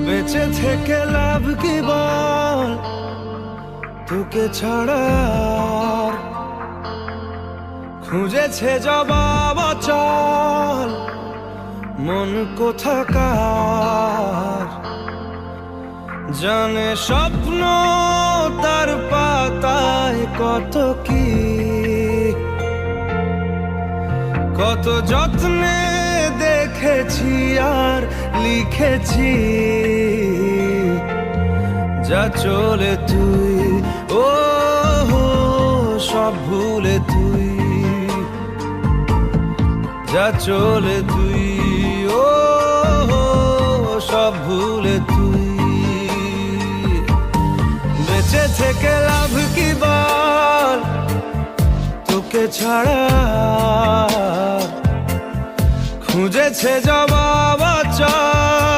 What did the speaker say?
বেঁচে থেকে লাভ কি বল, তোকে ছাড়া আর খুঁজেছে জবাব অচল মন কোথাকার। জানে স্বপ্ন তার পাতায় কত কি, কত যত্নে দেখেছি আর লিখেছি। যা চলে তুই ও সব ভুলে তুই, যা চলে তুই ও সব ভুলে তুই। বেঁচে থেকে লাভ কি বল, তোকে ছাড়া খুঁজেছে জবাব অচল